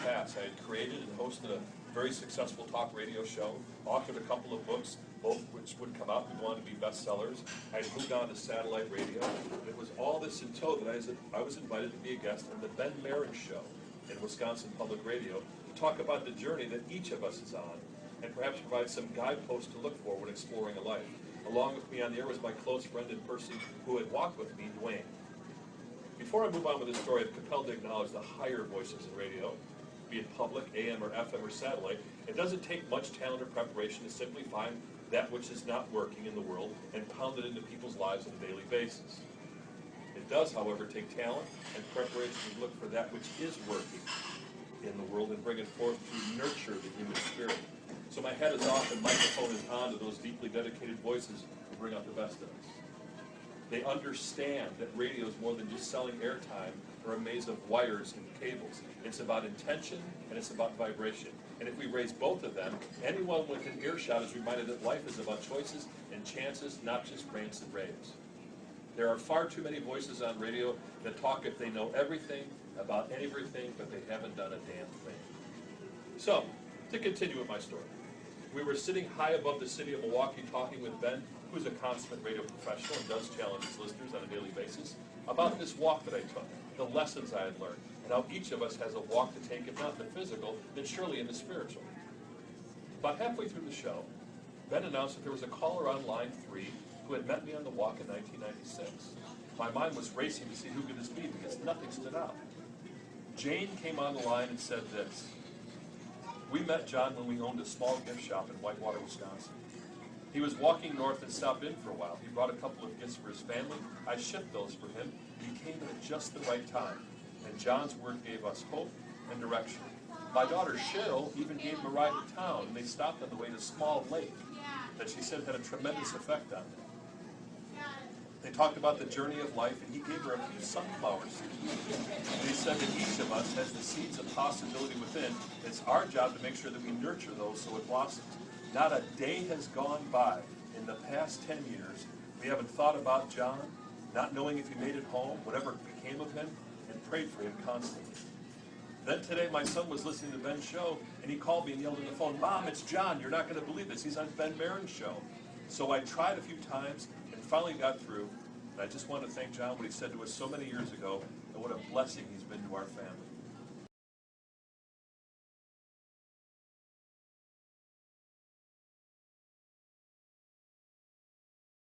past, I had created and hosted a very successful talk radio show, authored a couple of books, both of which would come out and go on to be bestsellers. I had moved on to satellite radio, and it was all this in tow that I was invited to be a guest on the Ben Marin Show in Wisconsin Public Radio to talk about the journey that each of us is on, and perhaps provide some guideposts to look for when exploring a life. Along with me on the air was my close friend and person who had walked with me, Dwayne. Before I move on with this story, I'm compelled to acknowledge the higher voices in radio, be it public, AM or FM or satellite. It doesn't take much talent or preparation to simply find that which is not working in the world and pound it into people's lives on a daily basis. It does, however, take talent and preparation to look for that which is working in the world and bring it forth to nurture the human spirit. So my head is off and microphone is on to those deeply dedicated voices who bring out the best of us. They understand that radio is more than just selling airtime or a maze of wires and cables. It's about intention and it's about vibration. And if we raise both of them, anyone within earshot is reminded that life is about choices and chances, not just rants and raves. There are far too many voices on radio that talk if they know everything about everything, but they haven't done a damn thing. So, to continue with my story. We were sitting high above the city of Milwaukee talking with Ben, who's a consummate radio professional and does challenge his listeners on a daily basis, about this walk that I took, the lessons I had learned, and how each of us has a walk to take, if not in the physical, then surely in the spiritual. About halfway through the show, Ben announced that there was a caller on line 3 who had met me on the walk in 1996. My mind was racing to see who could this be because nothing stood out. Jane came on the line and said this: "We met John when we owned a small gift shop in Whitewater, Wisconsin. He was walking north and stopped in for a while. He brought a couple of gifts for his family. I shipped those for him. He came in at just the right time. And John's word gave us hope and direction. My daughter Cheryl even gave him a ride to town, and they stopped on the way to Small Lake that she said had a tremendous effect on them. They talked about the journey of life, and he gave her a few sunflower seeds. They said that each of us has the seeds of possibility within. It's our job to make sure that we nurture those so it blossoms. Not a day has gone by in the past 10 years we haven't thought about John, not knowing if he made it home, whatever became of him, and prayed for him constantly. Then today my son was listening to Ben's show, and he called me and yelled on the phone, 'Mom, it's John. You're not going to believe this. He's on Ben Marin's show.' So I tried a few times and finally got through. And I just want to thank John, what he said to us so many years ago, and what a blessing he's been to our family.